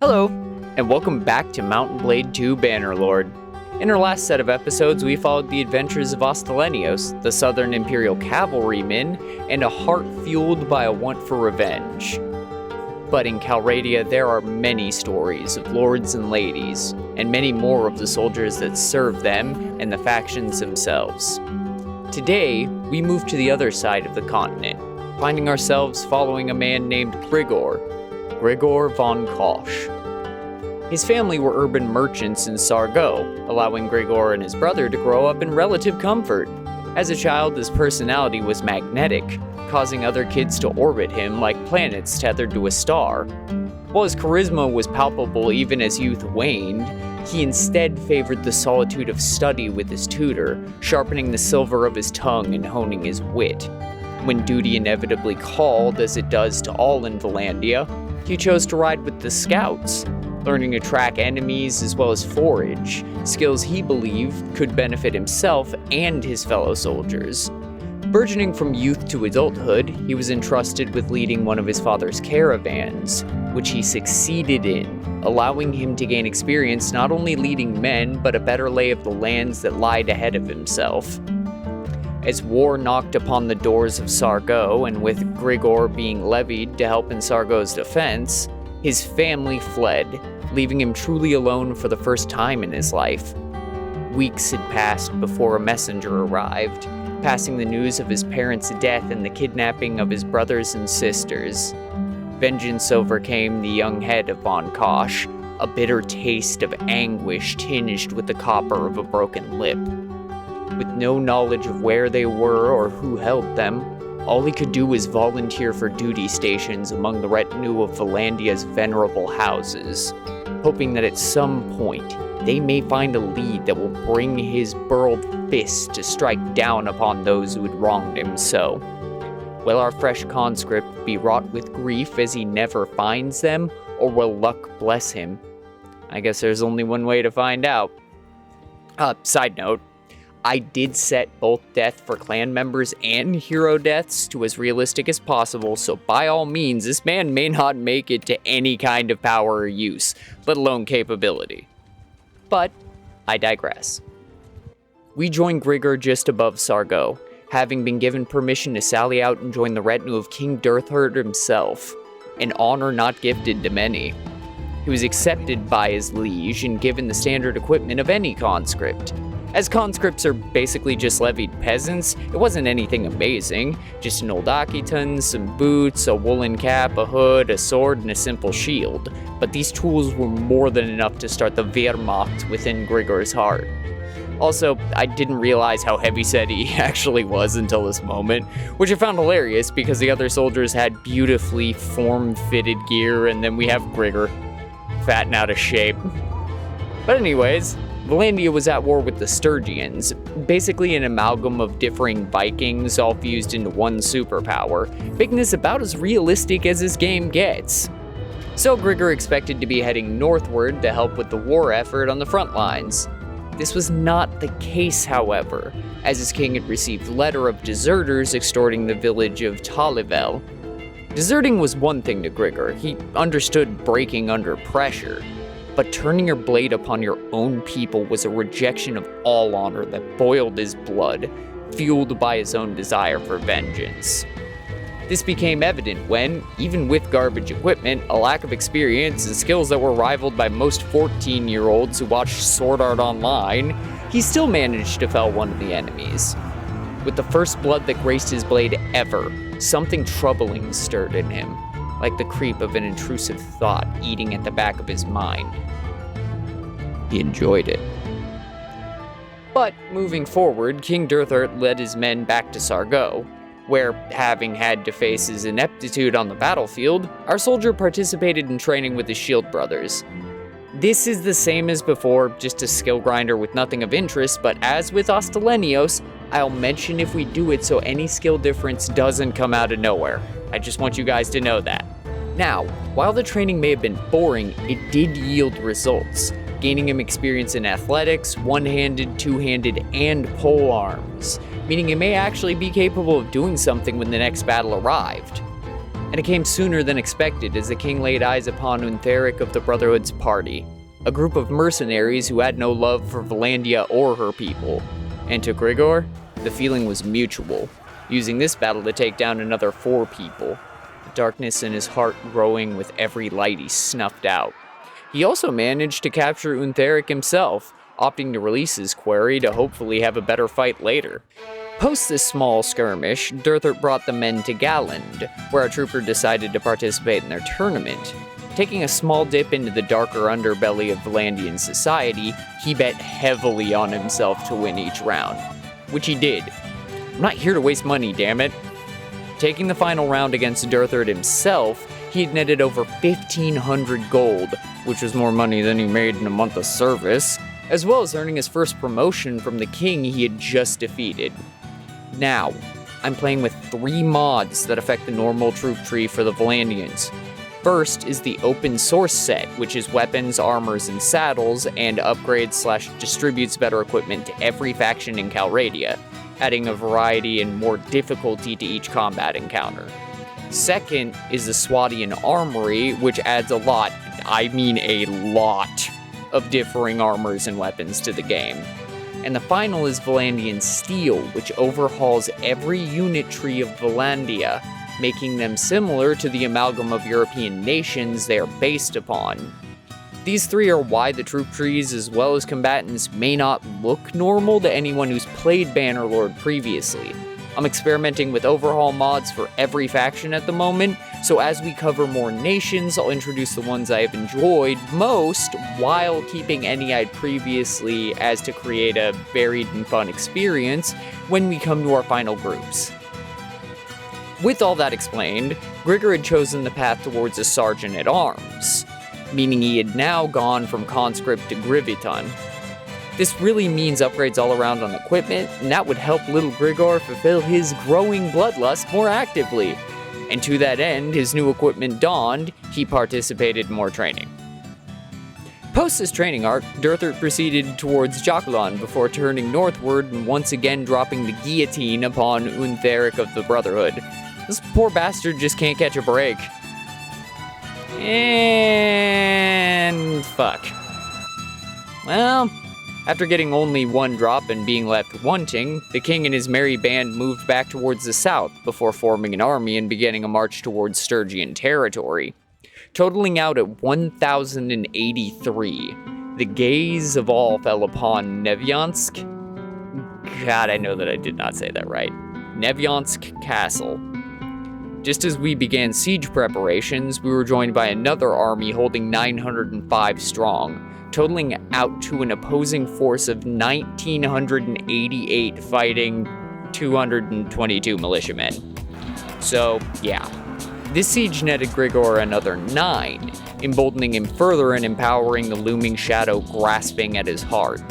Hello, and welcome back to Mount and Blade 2 Bannerlord. In our last set of episodes, we followed the adventures of Astilenios, the Southern Imperial cavalryman, and a heart fueled by a want for revenge. But in Calradia, there are many stories of lords and ladies, and many more of the soldiers that serve them and the factions themselves. Today, we move to the other side of the continent, finding ourselves following a man named Grigor von Koch. His family were urban merchants in Sargo, allowing Grigor and his brother to grow up in relative comfort. As a child, his personality was magnetic, causing other kids to orbit him like planets tethered to a star. While his charisma was palpable even as youth waned, he instead favored the solitude of study with his tutor, sharpening the silver of his tongue and honing his wit. When duty inevitably called, as it does to all in Vlandia, he chose to ride with the scouts, learning to track enemies as well as forage, skills he believed could benefit himself and his fellow soldiers. Burgeoning from youth to adulthood, he was entrusted with leading one of his father's caravans, which he succeeded in, allowing him to gain experience not only leading men, but a better lay of the lands that lied ahead of himself. As war knocked upon the doors of Sargo, and with Grigor being levied to help in Sargo's defense, his family fled, leaving him truly alone for the first time in his life. Weeks had passed before a messenger arrived, passing the news of his parents' death and the kidnapping of his brothers and sisters. Vengeance overcame the young head of von Koch, a bitter taste of anguish tinged with the copper of a broken lip. With no knowledge of where they were or who held them, all he could do was volunteer for duty stations among the retinue of Vlandia's venerable houses, hoping that at some point they may find a lead that will bring his burled fist to strike down upon those who had wronged him so. Will our fresh conscript be wrought with grief as he never finds them, or will luck bless him? I guess there's only one way to find out. Side note, I did set both death for clan members and hero deaths to as realistic as possible, so by all means, this man may not make it to any kind of power or use, let alone capability. But I digress. We join Grigor just above Sargo, having been given permission to sally out and join the retinue of King Durthard himself, an honor not gifted to many. He was accepted by his liege and given the standard equipment of any conscript. As conscripts are basically just levied peasants, it wasn't anything amazing, just an old akiton, some boots, a woolen cap, a hood, a sword, and a simple shield. But these tools were more than enough to start the Wehrmacht within Grigor's heart. Also, I didn't realize how heavyset he actually was until this moment, which I found hilarious because the other soldiers had beautifully form-fitted gear, and then we have Grigor, fat and out of shape. But anyways, Vlandia was at war with the Sturgians, basically an amalgam of differing Vikings all fused into one superpower, making this about as realistic as this game gets. So Grigor expected to be heading northward to help with the war effort on the front lines. This was not the case, however, as his king had received a letter of deserters extorting the village of Talivel. Deserting was one thing to Grigor, he understood breaking under pressure. But turning your blade upon your own people was a rejection of all honor that boiled his blood, fueled by his own desire for vengeance. This became evident when, even with garbage equipment, a lack of experience, and skills that were rivaled by most 14-year-olds who watched Sword Art Online, he still managed to fell one of the enemies. With the first blood that graced his blade ever, something troubling stirred in him, like the creep of an intrusive thought eating at the back of his mind. He enjoyed it. But moving forward, King Durthard led his men back to Sargo, where, having had to face his ineptitude on the battlefield, our soldier participated in training with his shield brothers. This is the same as before, just a skill grinder with nothing of interest, but as with Astilenios, I'll mention if we do it so any skill difference doesn't come out of nowhere. I just want you guys to know that. Now, while the training may have been boring, it did yield results, gaining him experience in athletics, one-handed, two-handed, and pole arms, meaning he may actually be capable of doing something when the next battle arrived. And it came sooner than expected as the king laid eyes upon Untheric of the Brotherhood's party, a group of mercenaries who had no love for Vlandia or her people. And to Grigor, the feeling was mutual, using this battle to take down another 4 people, the darkness in his heart growing with every light he snuffed out. He also managed to capture Untheric himself, opting to release his quarry to hopefully have a better fight later. Post this small skirmish, Durthert brought the men to Galland, where a trooper decided to participate in their tournament. Taking a small dip into the darker underbelly of Vlandian society, he bet heavily on himself to win each round, which he did. I'm not here to waste money, damn it. Taking the final round against Durthert himself, he'd netted over 1,500 gold, which was more money than he made in a month of service, as well as earning his first promotion from the king he had just defeated. Now, I'm playing with 3 mods that affect the normal troop tree for the Vlandians. First is the open source set, which is weapons, armors, and saddles, and upgrades/distributes better equipment to every faction in Calradia, adding a variety and more difficulty to each combat encounter. Second is the Swadian Armory, which adds a lot, I mean a lot, of differing armors and weapons to the game. And the final is Vlandian Steel, which overhauls every unit tree of Vlandia, making them similar to the amalgam of European nations they are based upon. These 3 are why the troop trees as well as combatants may not look normal to anyone who's played Bannerlord previously. I'm experimenting with overhaul mods for every faction at the moment, so as we cover more nations, I'll introduce the ones I have enjoyed most while keeping any I'd previously, as to create a varied and fun experience when we come to our final groups. With all that explained, Grigor had chosen the path towards a sergeant-at-arms, meaning he had now gone from conscript to Griviton. This really means upgrades all around on equipment, and that would help little Grigor fulfill his growing bloodlust more actively. And to that end, his new equipment donned, he participated in more training. Post this training arc, Durthert proceeded towards Jokulon before turning northward and once again dropping the guillotine upon Untheric of the Brotherhood. This poor bastard just can't catch a break. And fuck. Well, after getting only 1 drop and being left wanting, the king and his merry band moved back towards the south before forming an army and beginning a march towards Sturgian territory. Totaling out at 1,083, the gaze of all fell upon Nevyansk. God, I know that I did not say that right. Nevyansk Castle. Just as we began siege preparations, we were joined by another army holding 905 strong, totaling out to an opposing force of 1,988 fighting 222 militiamen. So, yeah. This siege netted Grigor another 9, emboldening him further and empowering the looming shadow grasping at his heart.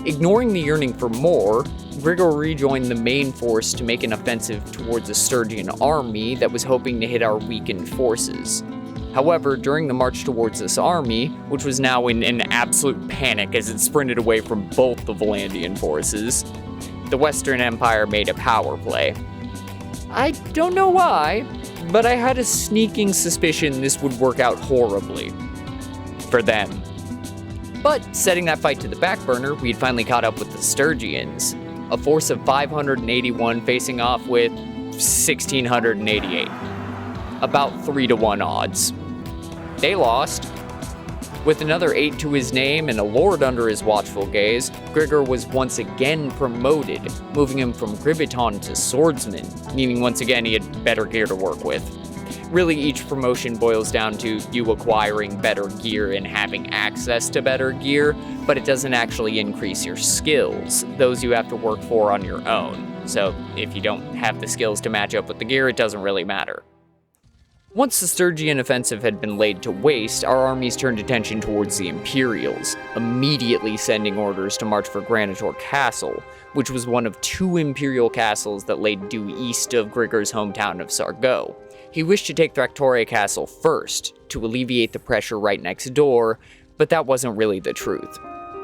Ignoring the yearning for more, Grigor rejoined the main force to make an offensive towards a Sturgian army that was hoping to hit our weakened forces. However, during the march towards this army, which was now in an absolute panic as it sprinted away from both the Vlandian forces, the Western Empire made a power play. I don't know why, but I had a sneaking suspicion this would work out horribly. For them. But setting that fight to the back burner, we'd finally caught up with the Sturgians, a force of 581 facing off with 1,688. About 3-to-1 odds. They lost. With another 8 to his name and a lord under his watchful gaze, Grigor was once again promoted, moving him from Griviton to swordsman, meaning once again he had better gear to work with. Really, each promotion boils down to you acquiring better gear and having access to better gear, but it doesn't actually increase your skills. Those you have to work for on your own. So if you don't have the skills to match up with the gear, it doesn't really matter. Once the Sturgian offensive had been laid to waste, our armies turned attention towards the Imperials, immediately sending orders to march for Granitor Castle, which was one of 2 Imperial castles that lay due east of Grigor's hometown of Sargo. He wished to take Thractoria Castle first, to alleviate the pressure right next door, but that wasn't really the truth.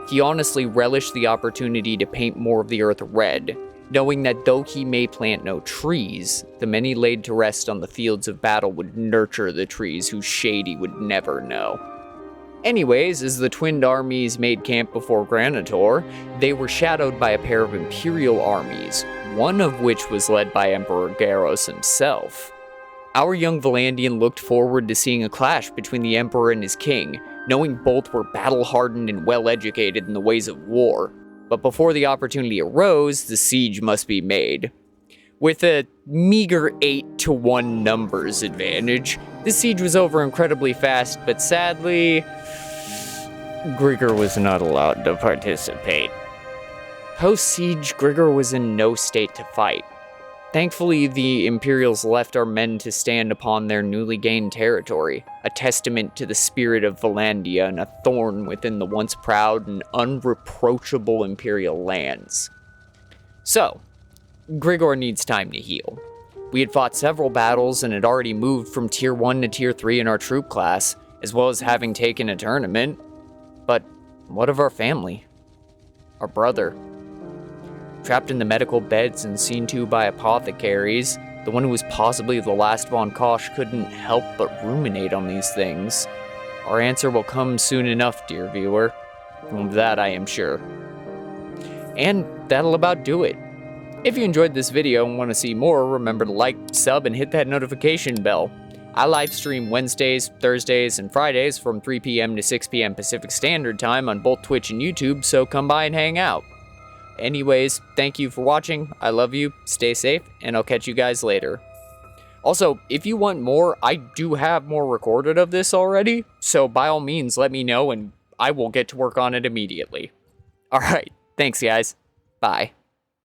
He honestly relished the opportunity to paint more of the earth red, knowing that though he may plant no trees, the many laid to rest on the fields of battle would nurture the trees whose shade he would never know. Anyways, as the twinned armies made camp before Granitor, they were shadowed by a pair of imperial armies, one of which was led by Emperor Garros himself. Our young Vlandian looked forward to seeing a clash between the Emperor and his king, knowing both were battle-hardened and well-educated in the ways of war. But before the opportunity arose, the siege must be made. With a meager 8-1 numbers advantage, the siege was over incredibly fast, but sadly, Grigor was not allowed to participate. Post-siege, Grigor was in no state to fight. Thankfully, the Imperials left our men to stand upon their newly gained territory, a testament to the spirit of Vlandia and a thorn within the once proud and unreproachable Imperial lands. So, Grigor needs time to heal. We had fought several battles and had already moved from Tier 1 to Tier 3 in our troop class, as well as having taken a tournament. But what of our family? Our brother? Trapped in the medical beds and seen to by apothecaries, the one who was possibly the last von Koch couldn't help but ruminate on these things. Our answer will come soon enough, dear viewer. Of that I am sure. And that'll about do it. If you enjoyed this video and want to see more, remember to like, sub, and hit that notification bell. I live stream Wednesdays, Thursdays, and Fridays from 3 p.m. to 6 p.m. Pacific Standard Time on both Twitch and YouTube, so come by and hang out. Anyways, thank you for watching, I love you, stay safe, and I'll catch you guys later. Also, if you want more, I do have more recorded of this already, so by all means let me know and I will get to work on it immediately. Alright, thanks guys, bye.